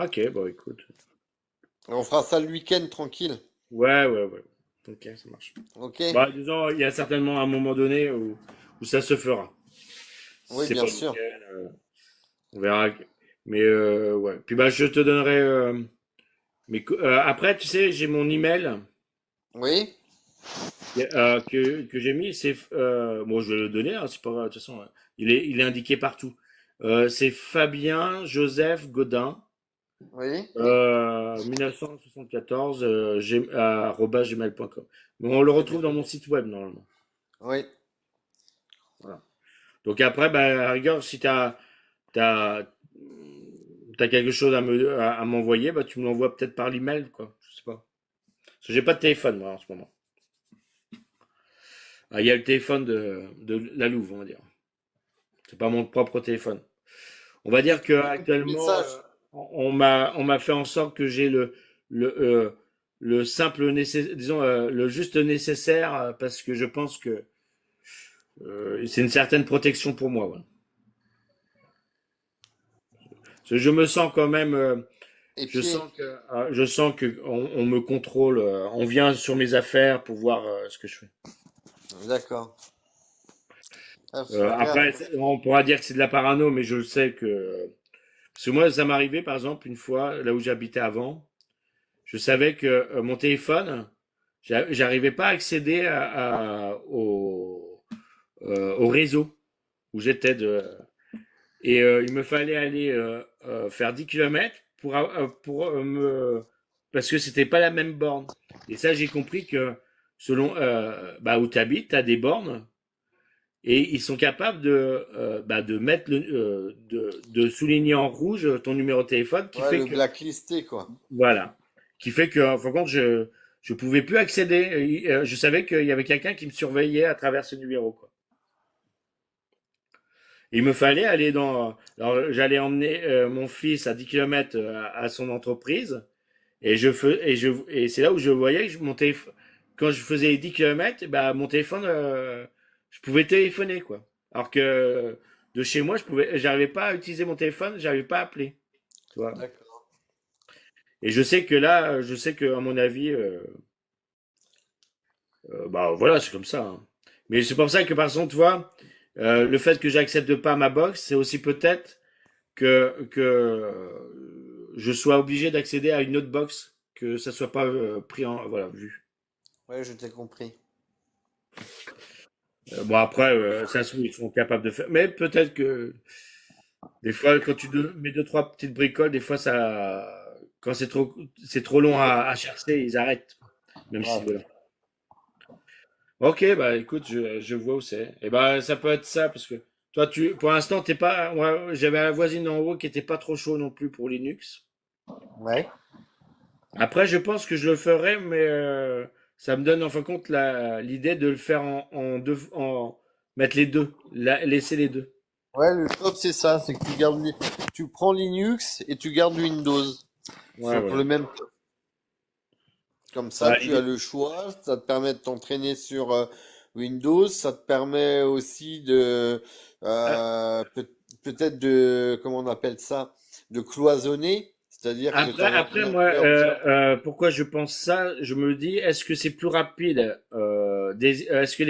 Ok, bon, écoute. On fera ça le week-end tranquille. Ouais, ouais, ouais. Ok, ça marche. Ok? Bah, disons, il y a certainement un moment donné où ça se fera. Si Oui, c'est bien pas le sûr. week-end, on verra. Mais ouais. Puis bah, je te donnerai. Après, tu sais, j'ai mon email Oui? que j'ai mis. Bon, je vais le donner, hein, c'est pas grave. De toute façon, il est indiqué partout. C'est Fabien Joseph Godin. Oui? 1974 arobase gmail.com. Mais on le Très bien. retrouve dans mon site web normalement. Oui. Voilà. Donc après, bah, à la rigueur, si t'as, t'as quelque chose à m'envoyer, bah, tu me l'envoies peut-être par l'email, quoi. Je sais pas. Parce que j'ai pas de téléphone, moi, en ce moment. Ah, il y a le téléphone de la Louve, on va dire. C'est pas mon propre téléphone. On va Et dire tu que peux mettre le actuellement, message. on m'a fait en sorte que j'ai le simple disons, le juste nécessaire, parce que je pense que c'est une certaine protection pour moi, voilà. Parce que je me sens quand même, Et je puis, sens que, on me contrôle, on vient sur mes affaires pour voir ce que je fais. d'accord. Ah, super. Après, on pourra dire que c'est de la parano, mais je le sais que, parce que moi, ça m'est arrivé, par exemple, une fois, là où j'habitais avant, je savais que mon téléphone, j'arrivais pas à accéder au réseau où j'étais et il me fallait aller faire 10 kilomètres parce que c'était pas la même borne. Et ça, j'ai compris que selon bah, où tu habites, tu as des bornes et ils sont capables de mettre de souligner en rouge ton numéro de téléphone qui Ouais, fait le que blacklisté, quoi. voilà, qui fait que en fin de compte je pouvais plus accéder. Je savais qu'il y avait quelqu'un qui me surveillait à travers ce numéro, quoi. Il me fallait aller alors j'allais emmener mon fils à 10 kilomètres à son entreprise et c'est là où je voyais que mon téléphone, quand je faisais les 10 kilomètres, bah mon téléphone, je pouvais téléphoner, quoi. Alors que de chez moi, j'arrivais pas à utiliser mon téléphone, j'arrivais pas à appeler, tu vois. D'accord. Et je sais que là, je sais que à mon avis, bah voilà, c'est comme ça, hein. Mais c'est pour ça que par exemple, tu vois, le fait que j'accepte pas ma box, c'est aussi peut-être que je sois obligé d'accéder à une autre box, que ça soit pas pris en voilà vu. Ouais, je t'ai compris. Bon après, ça se trouve, ils sont capables de faire, mais peut-être que des fois quand mets deux trois petites bricoles, des fois ça, quand c'est trop long à chercher, ils arrêtent, même si Ouais. voilà. Ok, bah écoute, je vois où c'est. Et bah ça peut être ça parce que toi pour l'instant t'es pas, moi j'avais la voisine en haut qui était pas trop chaud non plus pour Linux. Ouais. Après, je pense que je le ferai, mais ça me donne en fin de compte l'idée de le faire mettre les deux, laisser les deux. Ouais, le top, c'est ça, c'est que tu prends Linux et tu gardes Windows Ouais, sur voilà. le même. Comme ça, Bah, tu as le choix. Ça te permet de t'entraîner sur Windows. Ça te permet aussi de euh, peut-être de comment on appelle ça, de cloisonner. C'est-à-dire que tu en as après, un moi, plusieurs. pourquoi je pense ça? Je me dis, est-ce que c'est plus rapide? Est-ce que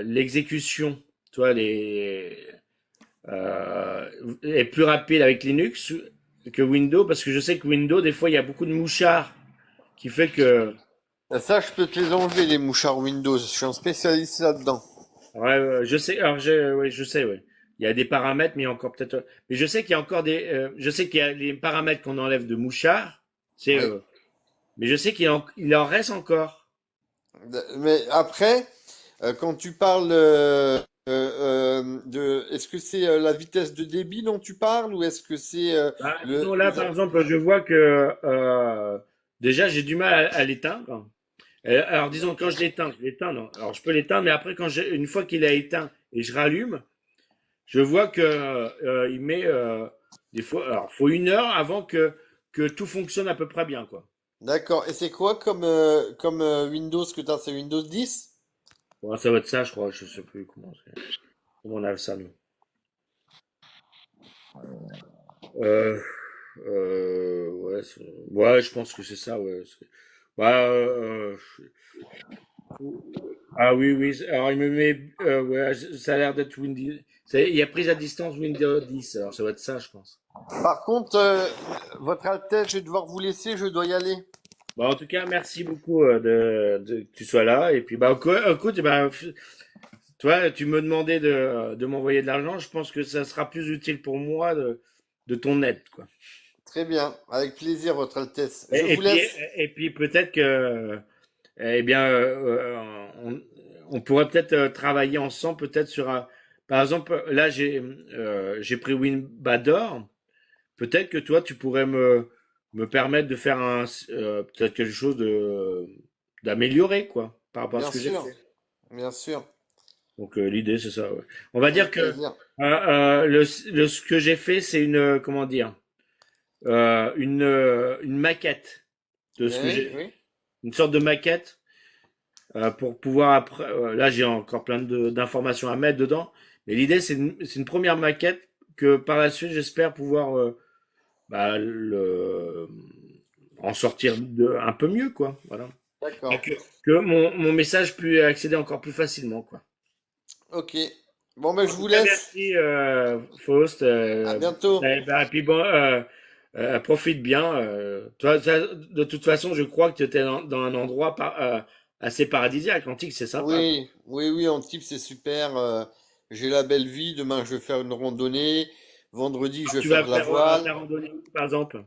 l'exécution, toi, est plus rapide avec Linux que Windows? Parce que je sais que Windows, des fois, il y a beaucoup de mouchards qui fait que Ça, je peux te les enlever, les mouchards Windows. Je suis un spécialiste là-dedans. ouais, je sais, ouais, je sais, ouais. Il y a des paramètres, mais il y a encore peut-être. Mais je sais qu'il y a encore je sais qu'il y a les paramètres qu'on enlève de Mouchard. C'est, Oui. mais je sais il en reste encore. Mais après, quand tu parles est-ce que c'est la vitesse de débit dont tu parles ou est-ce que c'est Bah, le disons là, par exemple, je vois que déjà j'ai du mal à l'éteindre. Alors disons quand je l'éteins, non. Alors je peux l'éteindre, mais après une fois qu'il a éteint et je rallume, je vois que il met des fois. Alors faut 1 heure avant que tout fonctionne à peu près bien, quoi. D'accord. Et c'est quoi comme Windows que tu as? C'est Windows 10? Bon, ça va être ça, je crois. Je sais plus comment on a ça, nous. Ouais, ouais, je pense que c'est ça, ouais. Bah, ah oui, oui. Alors, il me met, ouais, ça a l'air d'être Windows. Il y a prise à distance Windows 10. Alors, ça va être ça, je pense. Par contre, Votre Altesse, je vais devoir vous laisser, je dois y aller. Bah, en tout cas, merci beaucoup que tu sois là. Et puis, bah, écoute, bah, toi, tu me demandais de m'envoyer de l'argent. Je pense que ça sera plus utile pour moi de ton aide, quoi. Très bien, avec plaisir, Votre Altesse. Je Et, et vous puis, laisse. et puis peut-être que, eh bien, on pourrait peut-être travailler ensemble, peut-être sur un. Par exemple, là, j'ai pris Winbador. Peut-être que toi, tu pourrais me permettre de faire peut-être quelque chose d'améliorer, quoi, par rapport à ce Bien que j'ai sûr, fait. bien sûr, Donc, l'idée, c'est ça, ouais. On va dire avec que plaisir. ce que j'ai fait, c'est comment dire, une maquette de ce que Oui, j'ai, oui. une sorte de maquette pour pouvoir après. Là, j'ai encore plein d'informations à mettre dedans, mais l'idée, c'est une première maquette que par la suite, j'espère pouvoir bah, en sortir un peu mieux, quoi. Voilà. Et D'accord. que mon message puisse accéder encore plus facilement, quoi. Ok. Bon, ben, En je tout vous cas, laisse. merci, Faust. À bientôt. Et puis bon, profite bien. Toi, de toute façon, je crois que tu étais dans un endroit assez paradisiaque. L'Antique, c'est sympa. Oui, oui, oui, Antibes, c'est super. J'ai la belle vie. Demain, je vais faire une randonnée. Vendredi, je vais Tu vas faire de la faire voile. ta randonnée où, par exemple?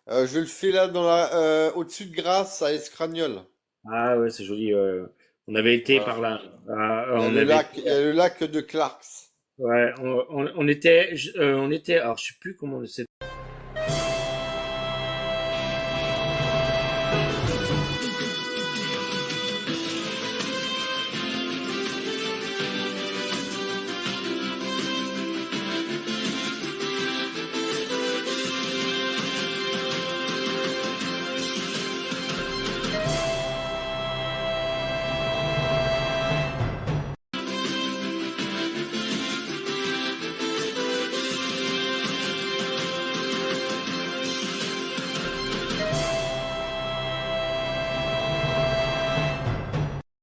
Je le fais là au-dessus de Grasse, à Escragnol. Ah ouais, c'est joli. On avait été par Voilà. là. Il y a On le avait lac, été, il y a le lac de Clarks. ouais, on était, alors je sais plus comment c'était.